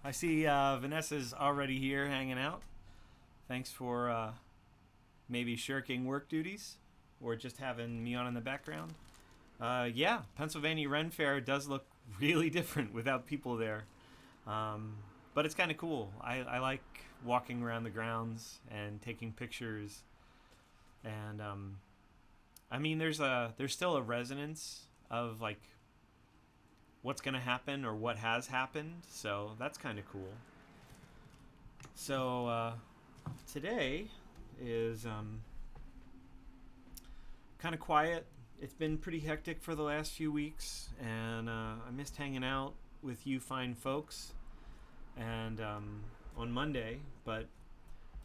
I see Vanessa's already here hanging out. Thanks for maybe shirking work duties or just having me on in the background. Yeah, Pennsylvania Ren Fair does look really different without people there. Um, but it's kind of cool. I like walking around the grounds and taking pictures. And I mean, there's still a resonance of like what's going to happen or what has happened. So that's kind of cool. So today is kind of quiet. It's been pretty hectic for the last few weeks, and I missed hanging out with you fine folks. And on Monday, but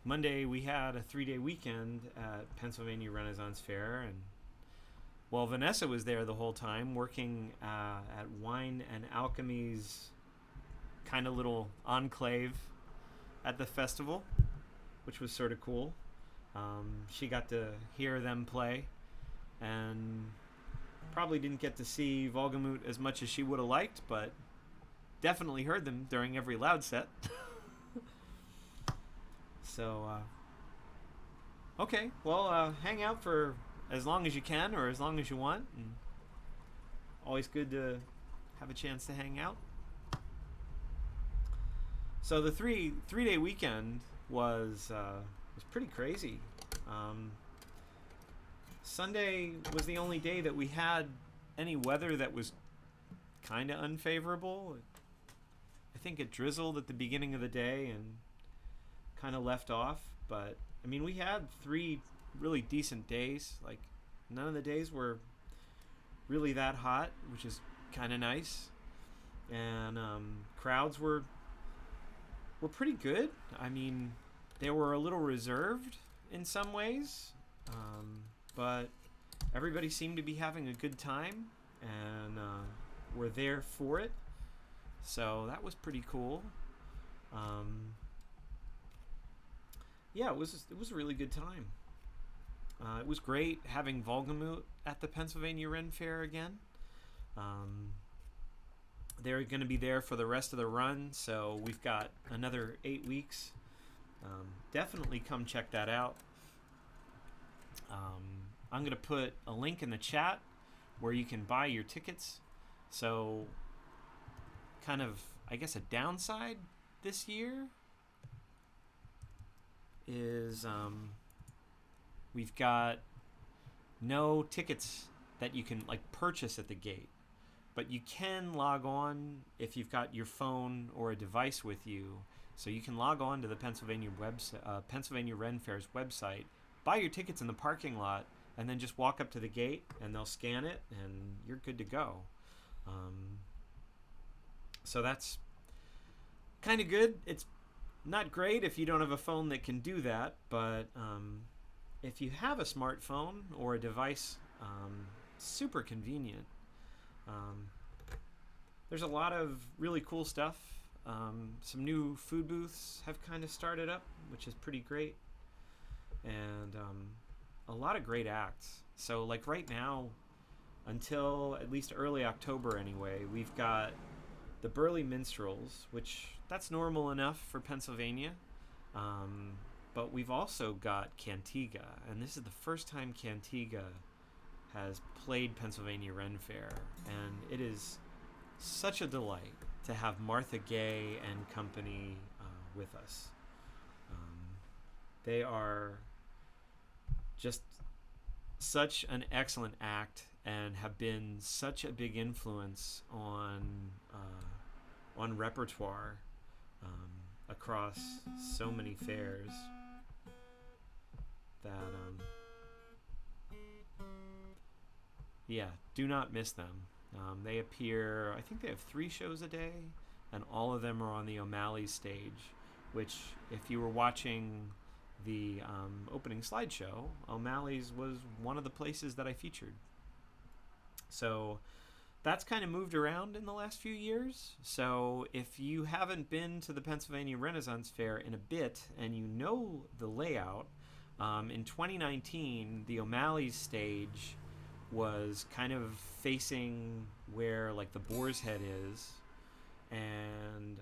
Monday we had a 3-day weekend at Pennsylvania Renaissance Fair, and well, Vanessa was there the whole time, working at Wine and Alchemy's kind of little enclave at the festival, which was sort of cool. She got to hear them play, and probably didn't get to see Volgamut as much as she would have liked, but definitely heard them during every loud set. So, okay, well, hang out for as long as you can or as long as you want. And always good to have a chance to hang out. So the three day weekend was pretty crazy. Um, Sunday was the only day that we had any weather that was kind of unfavorable. I think it drizzled at the beginning of the day and kind of left off. But I mean, we had 3 really decent days. Like none of the days were really that hot, which is kind of nice. And crowds were pretty good. I mean, they were a little reserved in some ways, but everybody seemed to be having a good time and were there for it. So that was pretty cool. Yeah, it was a really good time. It was great having Volgamut at the Pennsylvania Ren Fair again. Um, they're going to be there for the rest of the run, so we've got another 8 weeks. Definitely come check that out. I'm going to put a link in the chat where you can buy your tickets. So, kind of, I guess, a downside this year is we've got no tickets that you can like purchase at the gate, but you can log on if you've got your phone or a device with you. So you can log on to the Pennsylvania Ren Fair's website, buy your tickets in the parking lot, and then just walk up to the gate and they'll scan it and you're good to go. So that's kind of good. It's not great if you don't have a phone that can do that, but if you have a smartphone or a device, super convenient. There's a lot of really cool stuff. Some new food booths have kind of started up, which is pretty great. And a lot of great acts. So like right now, until at least early October anyway, we've got the Burley Minstrels, which that's normal enough for Pennsylvania. But we've also got Cantiga, and this is the first time Cantiga has played Pennsylvania Ren Fair, and it is such a delight to have Martha Gay and company with us. They are just such an excellent act and have been such a big influence on repertoire across so many fairs that yeah, do not miss them. They appear, I think they have 3 shows a day, and all of them are on the O'Malley stage, which if you were watching the opening slideshow, O'Malley's was one of the places that I featured. So that's kind of moved around in the last few years. So if you haven't been to the Pennsylvania Renaissance Fair in a bit and you know the layout, in 2019, the O'Malley's stage was kind of facing where like the Boar's Head is, and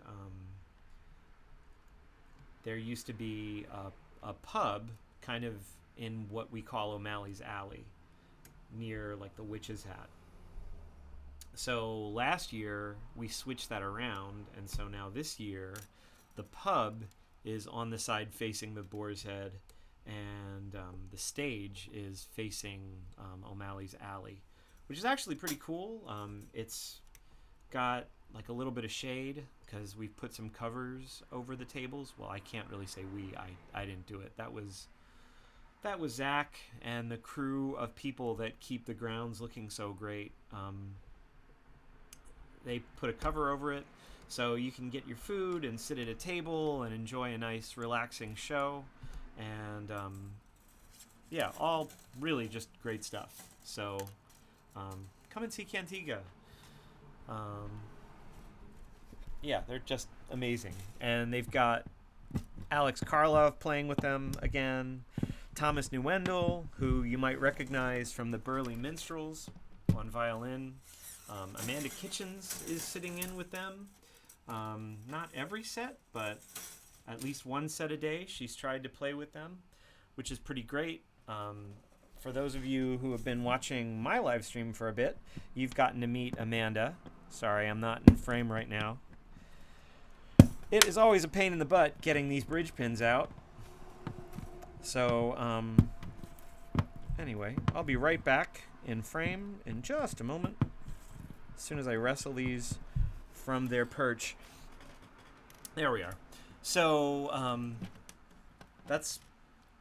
there used to be a pub kind of in what we call O'Malley's Alley, near like the Witch's Hat. So last year we switched that around, and so now this year the pub is on the side facing the Boar's Head, and the stage is facing O'Malley's Alley, which is actually pretty cool. It's got like a little bit of shade because we've put some covers over the tables. Well, I can't really say we. I didn't do it. That was Zach and the crew of people that keep the grounds looking so great. They put a cover over it so you can get your food and sit at a table and enjoy a nice relaxing show. And yeah, all really just great stuff. So come and see Cantiga. Yeah, they're just amazing. And they've got Alex Karlov playing with them again, Thomas Newendel, who you might recognize from the Burley Minstrels on violin. Amanda Kitchens is sitting in with them. Not every set, but at least one set a day she's tried to play with them, which is pretty great. For those of you who have been watching my live stream for a bit, you've gotten to meet Amanda. Sorry, I'm not in frame right now. It is always a pain in the butt getting these bridge pins out. So, anyway, I'll be right back in frame in just a moment, as soon as I wrestle these from their perch. There we are. So, that's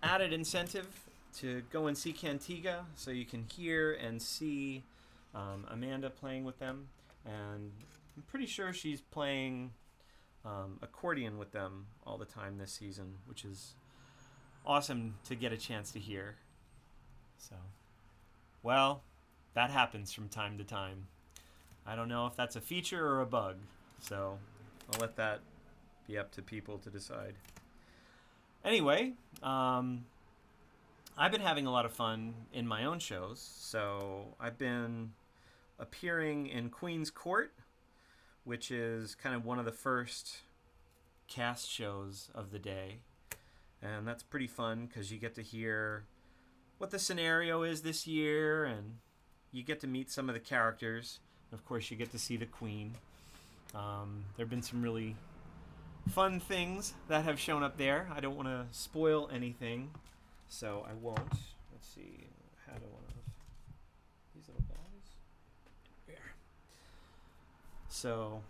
added incentive to go and see Cantiga, so you can hear and see Amanda playing with them. And I'm pretty sure she's playing accordion with them all the time this season, which is awesome to get a chance to hear. So, well, that happens from time to time. I don't know if that's a feature or a bug, so I'll let that be up to people to decide. Anyway, I've been having a lot of fun in my own shows. So I've been appearing in Queen's Court, which is kind of one of the first cast shows of the day. And that's pretty fun because you get to hear what the scenario is this year, and you get to meet some of the characters. Of course, you get to see the Queen. There have been some really fun things that have shown up there. I don't want to spoil anything, so I won't. Let's see. I had one of these little guys. There. So,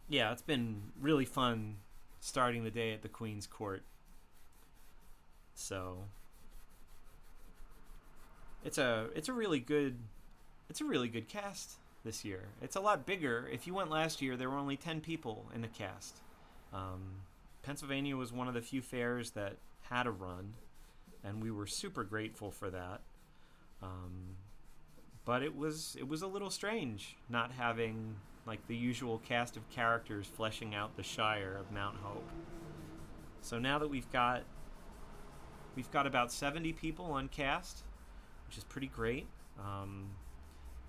yeah, it's been really fun starting the day at the Queen's Court. So, it's a really good cast this year. It's a lot bigger. If you went last year, there were only 10 people in the cast. Pennsylvania was one of the few fairs that had a run, and we were super grateful for that. But it was a little strange not having like the usual cast of characters fleshing out the Shire of Mount Hope. So now that we've got about 70 people on cast, which is pretty great.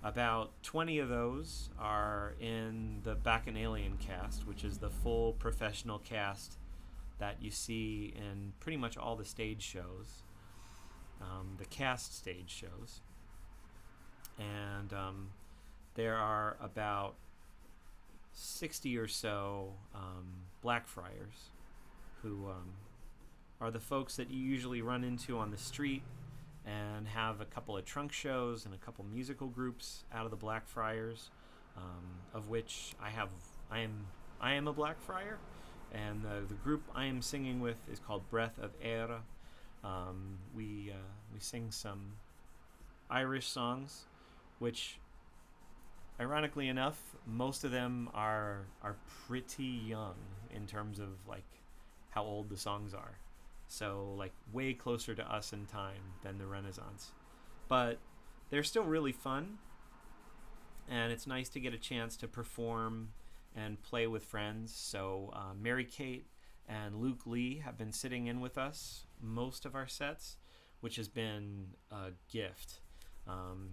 About 20 of those are in the Bacchanalian cast, which is the full professional cast that you see in pretty much all the stage shows, the cast stage shows. And there are about 60 or so Blackfriars, who are the folks that you usually run into on the street and have a couple of trunk shows and a couple musical groups out of the Blackfriars, of which I am a Blackfriar, and the group I am singing with is called Breath of Air. We sing some Irish songs, which, ironically enough, most of them are pretty young in terms of like how old the songs are. So like way closer to us in time than the Renaissance. But they're still really fun, and it's nice to get a chance to perform and play with friends. So Mary Kate and Luke Lee have been sitting in with us most of our sets, which has been a gift.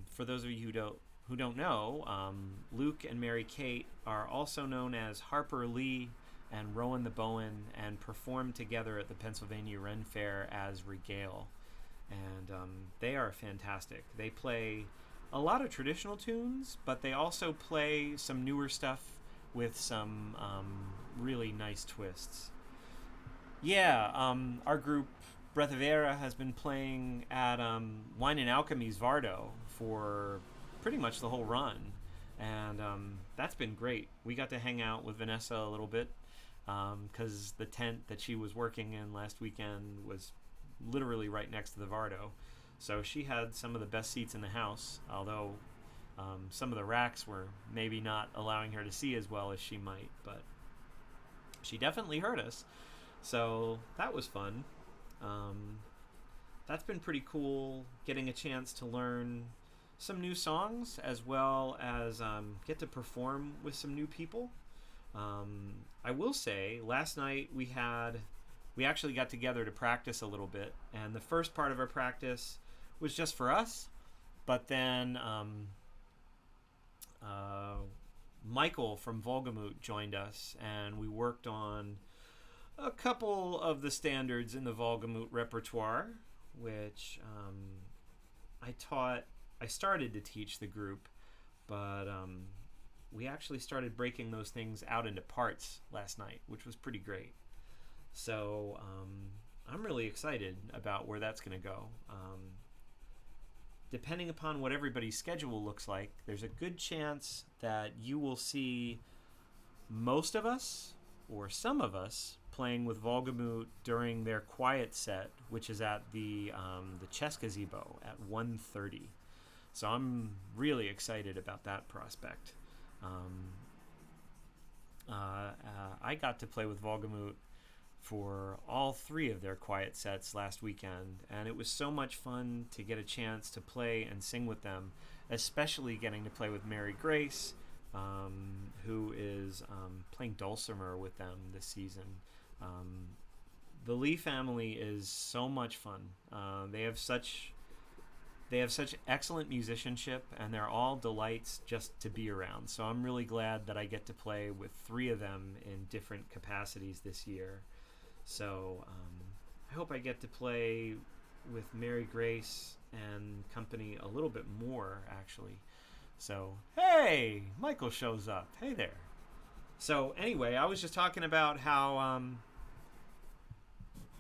For those of you who don't know, Luke and Mary Kate are also known as Harper Lee and Rowan the Bowen and perform together at the Pennsylvania Ren Fair as Regale. And they are fantastic. They play a lot of traditional tunes, but they also play some newer stuff with some really nice twists. Yeah, our group Breath of Era has been playing at Wine and Alchemy's Vardo for pretty much the whole run, and that's been great. We got to hang out with Vanessa a little bit because the tent that she was working in last weekend was literally right next to the Vardo. So she had some of the best seats in the house, although some of the racks were maybe not allowing her to see as well as she might, but she definitely heard us. So that was fun. That's been pretty cool, getting a chance to learn some new songs as well as get to perform with some new people. I will say, last night we actually got together to practice a little bit, and the first part of our practice was just for us, but then Michael from Volgamut joined us, and we worked on a couple of the standards in the Volgamut repertoire, which I started to teach the group, but we actually started breaking those things out into parts last night, which was pretty great. So I'm really excited about where that's going to go. Depending upon what everybody's schedule looks like, there's a good chance that you will see most of us or some of us playing with Volgamut during their quiet set, which is at the Chess Gazebo at 1:30. So I'm really excited about that prospect. I got to play with Volgamut for all three of their quiet sets last weekend, and it was so much fun to get a chance to play and sing with them, especially getting to play with Mary Grace, who is playing dulcimer with them this season. The Lee family is so much fun. They have such excellent musicianship, and they're all delights just to be around. So I'm really glad that I get to play with three of them in different capacities this year. So I hope I get to play with Mary Grace and company a little bit more, actually. So, hey, Michael shows up. Hey there. So anyway, I was just talking about how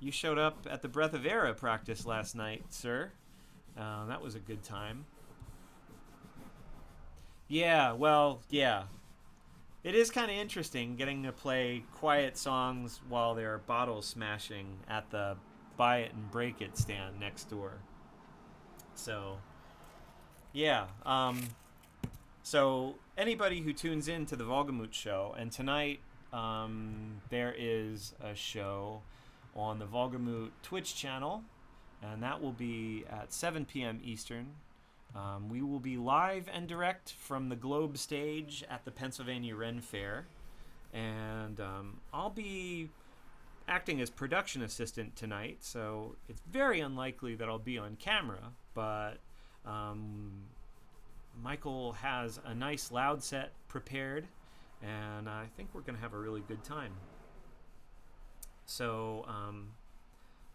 you showed up at the Breath of Era practice last night, sir. That was a good time. Yeah, well, yeah. It is kind of interesting getting to play quiet songs while they're bottle smashing at the Buy It and Break It stand next door. So, yeah. So anybody who tunes in to the Volgamut show, and tonight there is a show on the Volgamut Twitch channel, and that will be at 7 p.m. Eastern. We will be live and direct from the Globe stage at the Pennsylvania Ren Fair, and I'll be acting as production assistant tonight, so it's very unlikely that I'll be on camera, but Michael has a nice loud set prepared, and I think we're going to have a really good time. So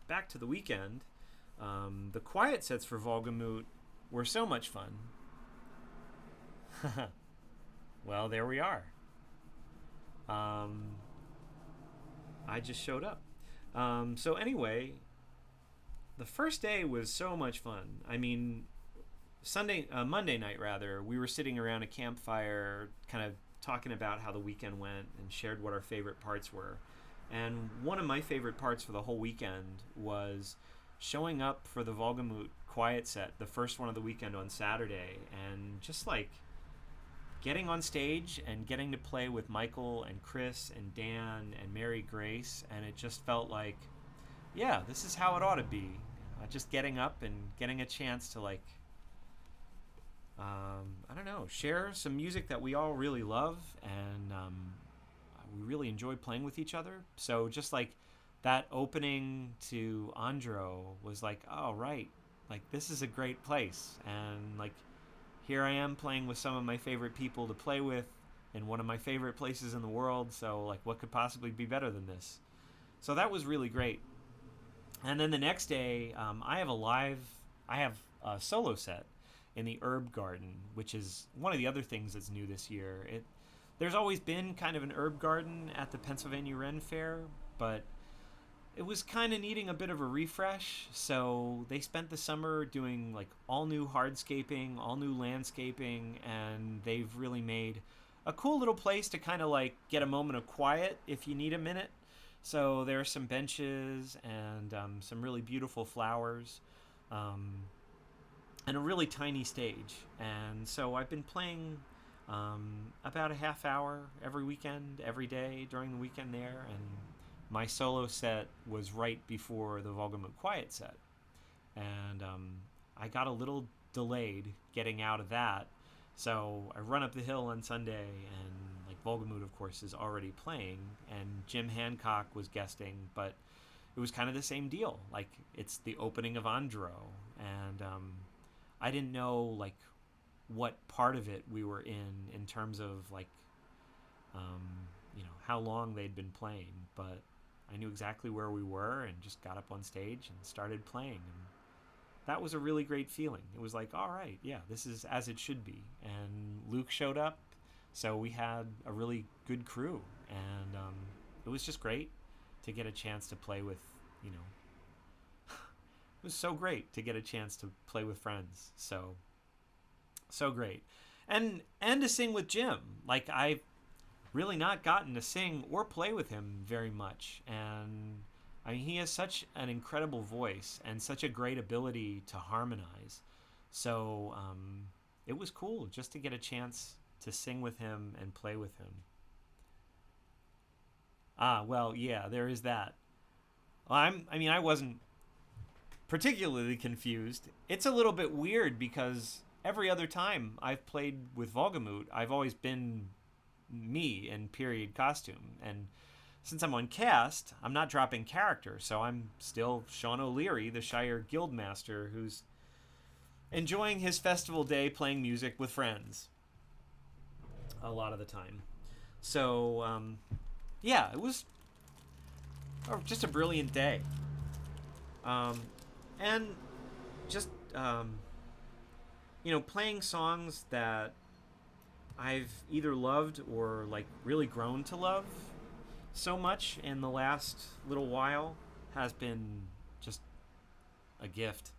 back to the weekend. The quiet sets for Volgamut were so much fun. Well, there we are. I just showed up. So anyway, the first day was so much fun. I mean, Monday night rather, we were sitting around a campfire kind of talking about how the weekend went and shared what our favorite parts were. And one of my favorite parts for the whole weekend was showing up for the Volgamut quiet set, the first one of the weekend on Saturday, and just like getting on stage and getting to play with Michael and Chris and Dan and Mary Grace, and it just felt like, yeah, this is how it ought to be. Just getting up and getting a chance to like, I don't know, share some music that we all really love, and we really enjoy playing with each other. So just like that opening to Andro was like, oh, right, like this is a great place, and like here I am playing with some of my favorite people to play with in one of my favorite places in the world. So like, what could possibly be better than this? So that was really great. And then the next day, I have a solo set in the herb garden, which is one of the other things that's new this year. There's always been kind of an herb garden at the Pennsylvania Ren Fair, but it was kind of needing a bit of a refresh. So they spent the summer doing like all new hardscaping, all new landscaping, and they've really made a cool little place to kind of like get a moment of quiet if you need a minute. So there are some benches and some really beautiful flowers, and a really tiny stage. And so I've been playing about a half hour every weekend, every day during the weekend there. And my solo set was right before the Volgamut Quiet set. And I got a little delayed getting out of that. So I run up the hill on Sunday, and like Volgamut, of course, is already playing, and Jim Hancock was guesting, but it was kind of the same deal. Like, it's the opening of Andro, and I didn't know like what part of it we were in terms of like how long they'd been playing, but I knew exactly where we were and just got up on stage and started playing. And that was a really great feeling. It was like, all right, yeah, this is as it should be. And Luke showed up, so we had a really good crew, and it was just great to get a chance to play with, it was so great to get a chance to play with friends. So great. And to sing with Jim. Like, I've really not gotten to sing or play with him very much. And I mean, he has such an incredible voice and such a great ability to harmonize. So it was cool just to get a chance to sing with him and play with him. Well, yeah, there is that. I wasn't particularly confused. It's a little bit weird because every other time I've played with Volgamut, I've always been me in period costume. And since I'm on cast, I'm not dropping character, so I'm still Sean O'Leary, the Shire Guildmaster, who's enjoying his festival day playing music with friends a lot of the time. So, yeah, it was just a brilliant day. And just, playing songs that I've either loved or, like, really grown to love so much in the last little while has been just a gift.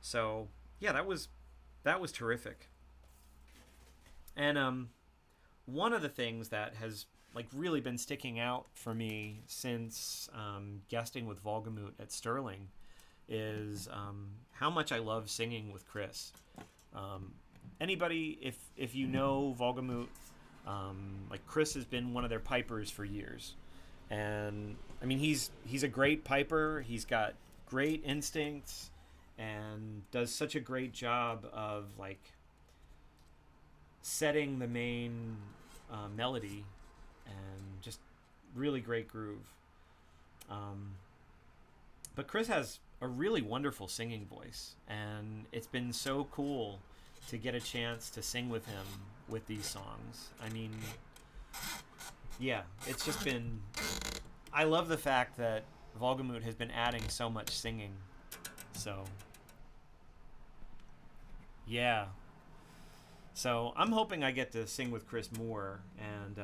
So, yeah, that was terrific. And one of the things that has like really been sticking out for me since guesting with Volgamut at Sterling is how much I love singing with Chris. Anybody, if you know Volgamut, like Chris has been one of their pipers for years, and I mean he's a great piper. He's got great instincts and does such a great job of like setting the main melody and just really great groove. But Chris has a really wonderful singing voice, and it's been so cool to get a chance to sing with him with these songs. I mean, yeah, it's just been... I love the fact that Volgamut has been adding so much singing. So, yeah. So I'm hoping I get to sing with Chris more, and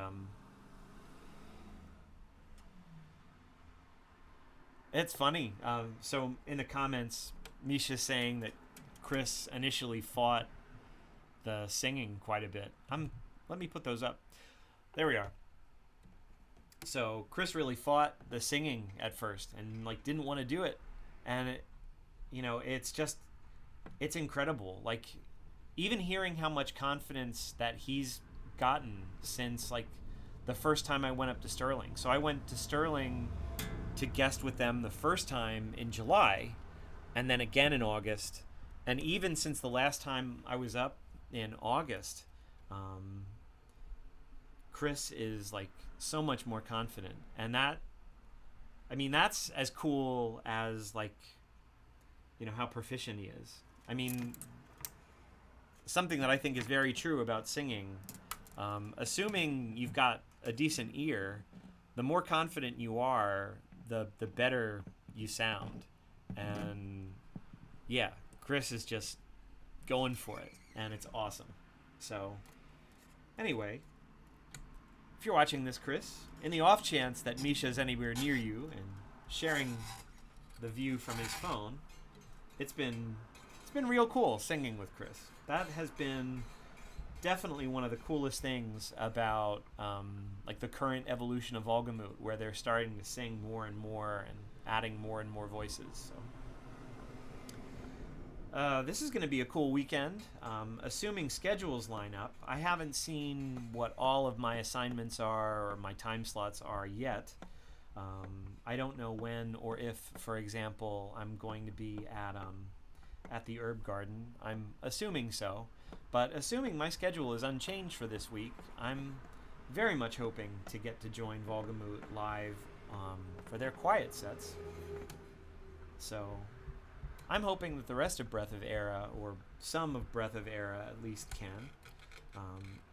it's funny. So in the comments, Misha's saying that Chris initially fought the singing quite a bit. Let me put those up. There we are. So Chris really fought the singing at first and like didn't want to do it, and it's incredible. Like, even hearing how much confidence that he's gotten since like the first time I went up to Sterling. So I went to Sterling to guest with them the first time in July, and then again in August, and even since the last time I was up in August, Chris is like so much more confident, and that's as cool as like how proficient he is. I mean, something that I think is very true about singing Assuming you've got a decent ear, the more confident you are, the better you sound. And yeah, Chris is just going for it, and it's awesome. So anyway, if you're watching this, Chris, in the off chance that Misha's anywhere near you and sharing the view from his phone, it's been real cool singing with Chris. That has been definitely one of the coolest things about like the current evolution of Volgamut, where they're starting to sing more and more and adding more and more voices. So this is going to be a cool weekend, assuming schedules line up. I haven't seen what all of my assignments are or my time slots are yet. I don't know when or if, for example, I'm going to be at the herb garden. I'm assuming so. But assuming my schedule is unchanged for this week, I'm very much hoping to get to join Volgamut live for their quiet sets. So I'm hoping that the rest of Breath of Era, or some of Breath of Era at least, can.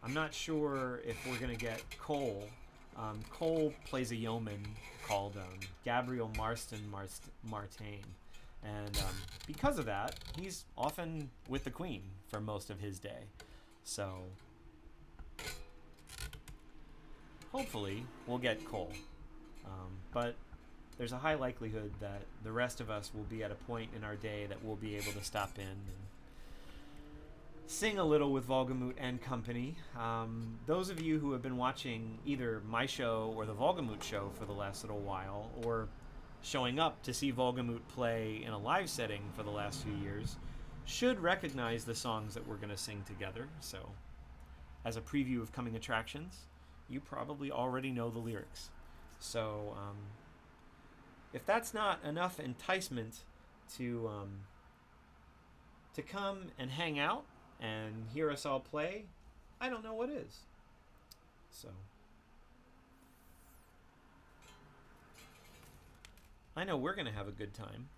I'm not sure if we're going to get Cole. Cole plays a yeoman called Gabriel Martin. And because of that, he's often with the Queen for most of his day. So hopefully we'll get Cole. But there's a high likelihood that the rest of us will be at a point in our day that we'll be able to stop in and sing a little with Volgamut and company. Those of you who have been watching either my show or the Volgamut show for the last little while, or showing up to see Volgamut play in a live setting for the last few years, should recognize the songs that we're going to sing together. So, as a preview of coming attractions, you probably already know the lyrics. So, if that's not enough enticement to come and hang out and hear us all play, I don't know what is. So I know we're going to have a good time.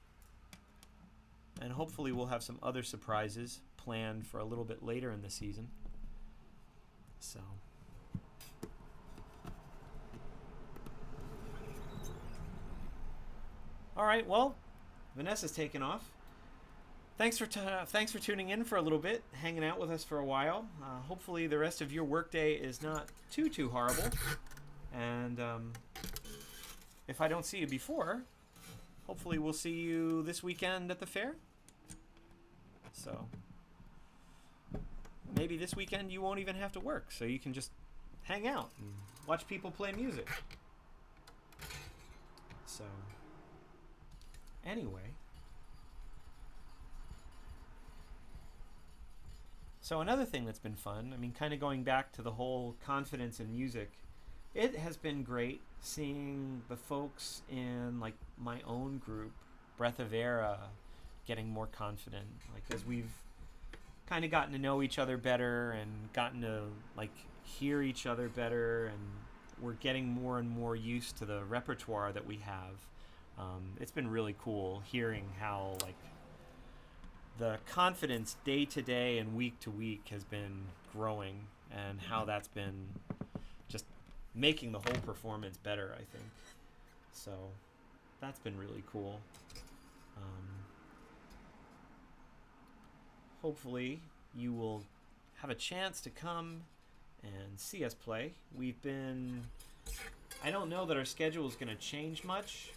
And hopefully we'll have some other surprises planned for a little bit later in the season. So all right, well, Vanessa's taken off. Thanks for tuning in for a little bit, hanging out with us for a while. Hopefully the rest of your workday is not too horrible. And if I don't see you before, hopefully we'll see you this weekend at the fair. So maybe this weekend you won't even have to work, so you can just hang out and watch people play music. So anyway, so another thing that's been fun, I mean, kind of going back to the whole confidence in music, it has been great seeing the folks in like my own group, Breath of Era, getting more confident. Like, as we've kind of gotten to know each other better and gotten to like hear each other better, and we're getting more and more used to the repertoire that we have. It's been really cool hearing how like the confidence day to day and week to week has been growing, and how that's been just making the whole performance better, I think. So that's been really cool. Hopefully you will have a chance to come and see us play. I don't know that our schedule is going to change much.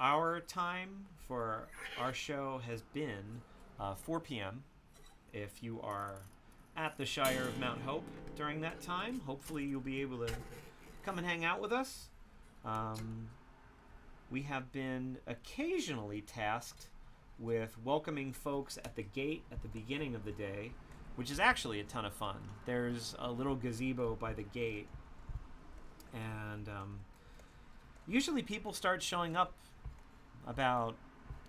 Our time for our show has been 4 p.m. If you are at the Shire of Mount Hope during that time, hopefully you'll be able to come and hang out with us. We have been occasionally tasked with welcoming folks at the gate at the beginning of the day, which is actually a ton of fun. There's a little gazebo by the gate, and usually people start showing up about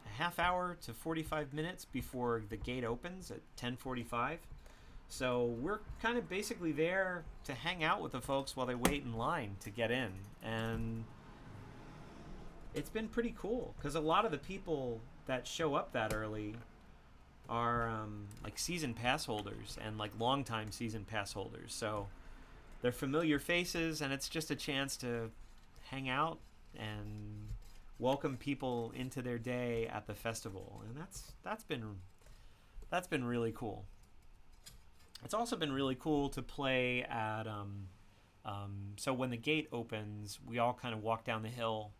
a half hour to 45 minutes before the gate opens at 10:45. So we're kind of basically there to hang out with the folks while they wait in line to get in. And it's been pretty cool, because a lot of the people that show up that early, are like season pass holders and like longtime season pass holders. So they're familiar faces, and it's just a chance to hang out and welcome people into their day at the festival, and that's been really cool. It's also been really cool to play at so when the gate opens, we all kind of walk down the hill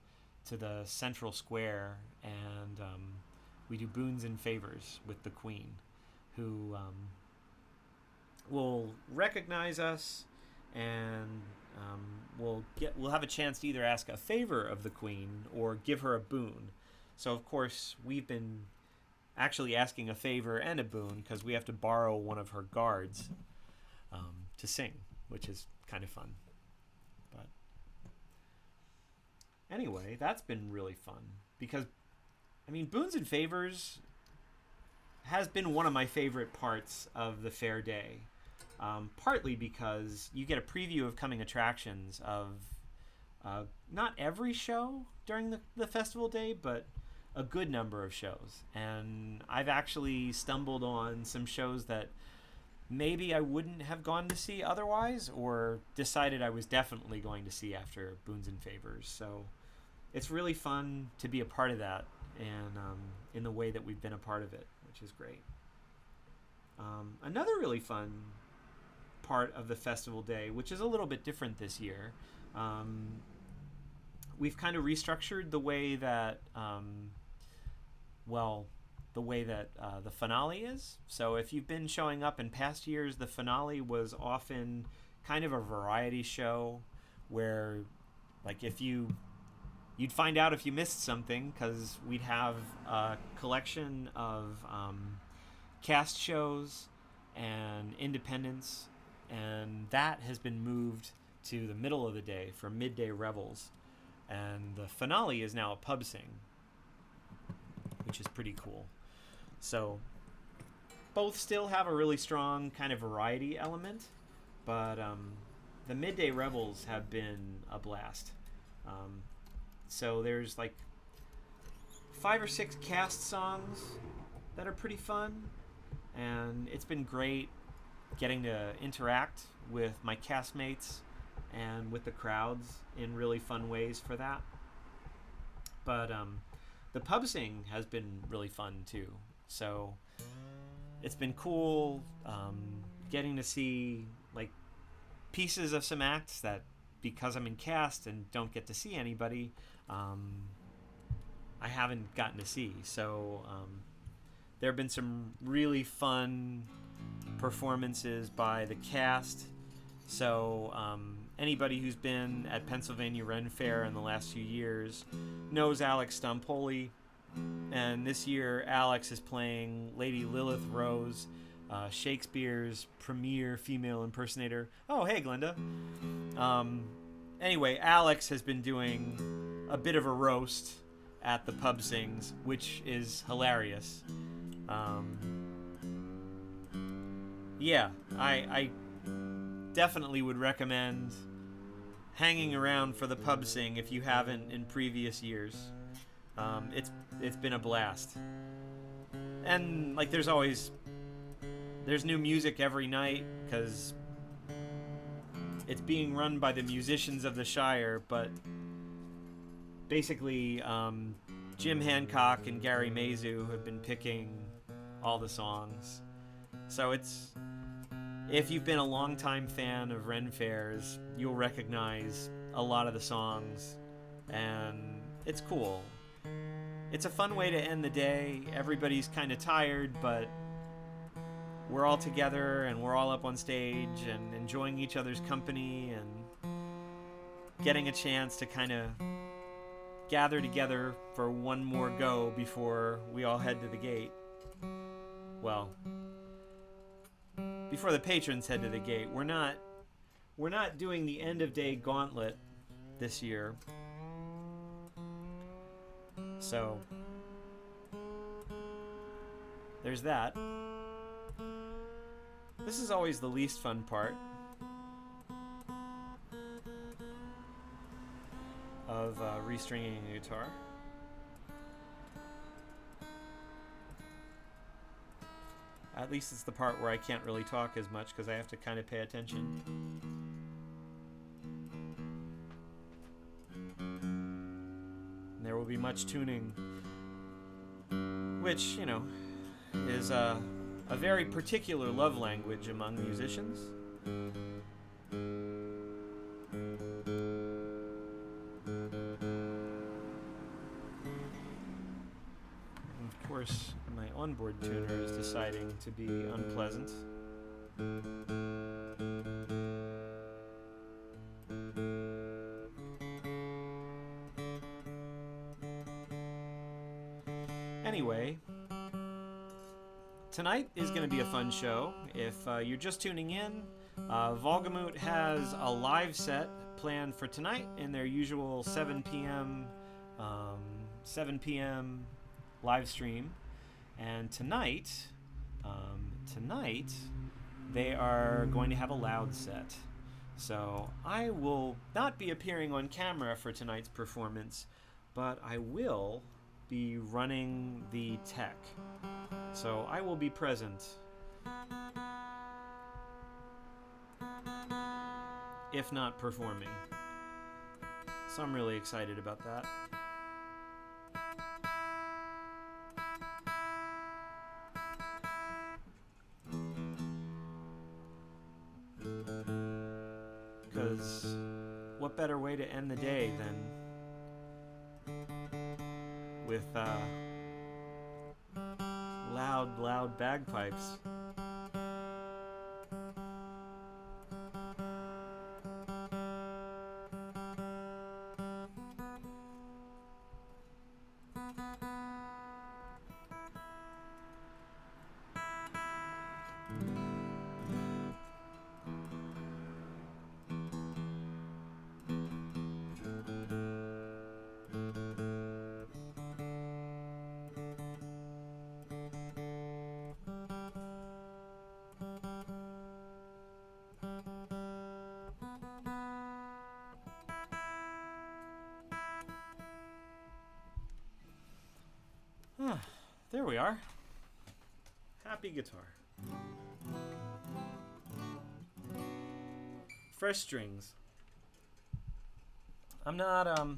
to the central square, and we do boons and favors with the Queen, who will recognize us, and we'll have a chance to either ask a favor of the Queen or give her a boon. So of course we've been actually asking a favor and a boon because we have to borrow one of her guards to sing, which is kind of fun. But anyway, that's been really fun because, I mean, boons and favors has been one of my favorite parts of the fair day. Partly because you get a preview of coming attractions of not every show during the festival day, but a good number of shows. And I've actually stumbled on some shows that maybe I wouldn't have gone to see otherwise, or decided I was definitely going to see after boons and favors. So it's really fun to be a part of that, and in the way that we've been a part of it, which is great. Another really fun part of the festival day, which is a little bit different this year, we've kind of restructured the way that the finale is. So if you've been showing up in past years, the finale was often kind of a variety show where, like, you'd find out if you missed something, because we'd have a collection of cast shows and independents, and that has been moved to the middle of the day for midday revels, and the finale is now a pub sing, which is pretty cool. So both still have a really strong kind of variety element, but the midday revels have been a blast. So there's like 5 or 6 cast songs that are pretty fun, and it's been great getting to interact with my castmates and with the crowds in really fun ways for that. But the pub sing has been really fun too. So it's been cool getting to see like pieces of some acts that, because I'm in cast and don't get to see anybody, I haven't gotten to see. So there have been some really fun performances by the cast. So anybody who's been at Pennsylvania Ren Fair in the last few years knows Alex Stompoli, and this year Alex is playing Lady Lilith Rose, Shakespeare's premier female impersonator. Oh, hey, Glenda. Anyway, Alex has been doing a bit of a roast at the pub sings, which is hilarious. Yeah, I definitely would recommend hanging around for the pub sing if you haven't in previous years. It's been a blast. And like there's new music every night because it's being run by the musicians of the Shire, but basically Jim Hancock and Gary Mazu have been picking all the songs. So if you've been a longtime fan of Ren Fairs, you'll recognize a lot of the songs, and it's cool. It's a fun way to end the day. Everybody's kind of tired, but we're all together and we're all up on stage and enjoying each other's company and getting a chance to kind of gather together for one more go before we all head to the gate. Well, before the patrons head to the gate. We're not doing the end of day gauntlet this year. So there's that. This is always the least fun part of restringing a guitar. At least it's the part where I can't really talk as much because I have to kind of pay attention. And there will be much tuning, which, is a very particular love language among musicians. Of course, my onboard tuner is deciding to be unpleasant. Anyway, tonight is going to be a fun show. If you're just tuning in, Volgamut has a live set planned for tonight in their usual 7 p.m. Live stream. And tonight they are going to have a loud set. So I will not be appearing on camera for tonight's performance, but I will be running the tech. So I will be present, if not performing. So I'm really excited about that. Because what better way to end the day than with loud bagpipes. There we are. Happy guitar. Fresh strings. I'm not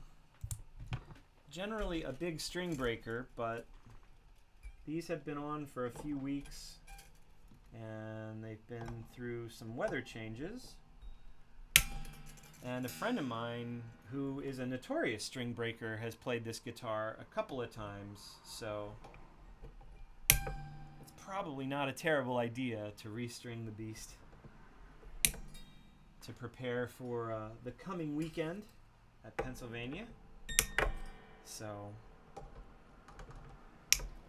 generally a big string breaker, but these have been on for a few weeks and they've been through some weather changes. And a friend of mine who is a notorious string breaker has played this guitar a couple of times, so it's probably not a terrible idea to restring the beast to prepare for the coming weekend at Pennsylvania. So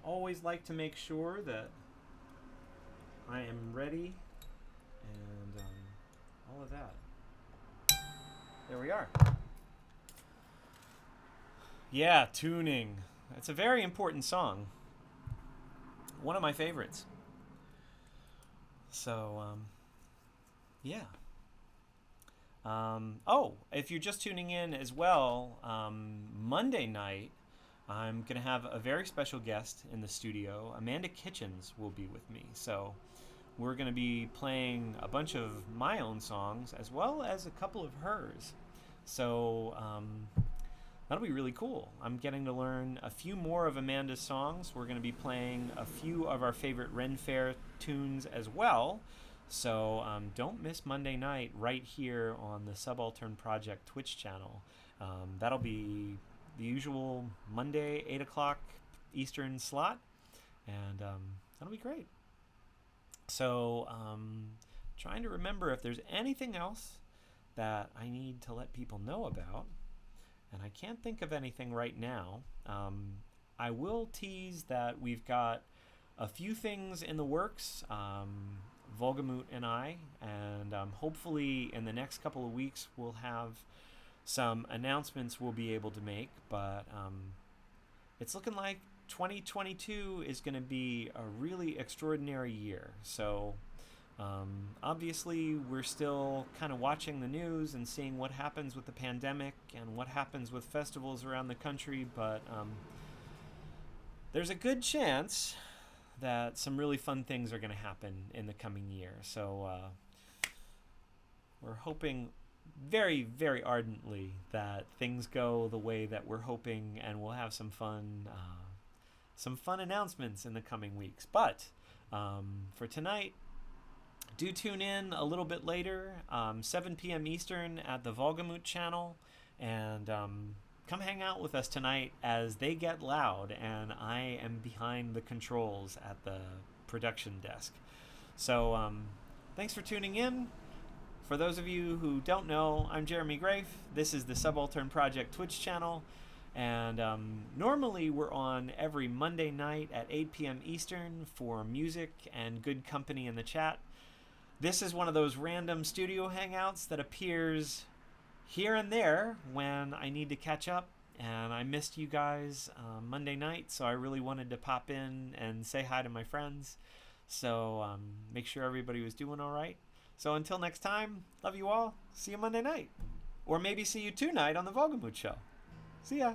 always like to make sure that I am ready and all of that. There we are. Yeah, tuning. It's a very important song. One of my favorites. So, yeah. Oh, if you're just tuning in as well, Monday night, I'm going to have a very special guest in the studio. Amanda Kitchens will be with me. So we're going to be playing a bunch of my own songs as well as a couple of hers. So that'll be really cool. I'm getting to learn a few more of Amanda's songs. We're going to be playing a few of our favorite Ren Faire tunes as well. So don't miss Monday night right here on the Subaltern Project Twitch channel. That'll be the usual Monday 8 o'clock Eastern slot. And that'll be great. So trying to remember if there's anything else that I need to let people know about, and I can't think of anything right now. I will tease that we've got a few things in the works, Volgamut and I, and hopefully in the next couple of weeks we'll have some announcements we'll be able to make, but it's looking like 2022 is going to be a really extraordinary year. So obviously we're still kind of watching the news and seeing what happens with the pandemic and what happens with festivals around the country, but there's a good chance that some really fun things are going to happen in the coming year. So we're hoping very, very ardently that things go the way that we're hoping, and we'll have some fun announcements in the coming weeks. But for tonight, do tune in a little bit later, 7 p.m. Eastern at the Volgamut channel, and come hang out with us tonight as they get loud and I am behind the controls at the production desk. So thanks for tuning in. For those of you who don't know, I'm Jeremy Grafe. This is the Subaltern Project Twitch channel, and normally we're on every Monday night at 8 p.m. Eastern for music and good company in the chat. This is one of those random studio hangouts that appears here and there when I need to catch up, and I missed you guys Monday night, so I really wanted to pop in and say hi to my friends. So make sure everybody was doing all right. So until next time, love you all. See you Monday night. Or maybe see you tonight on the Volgamut show. See ya.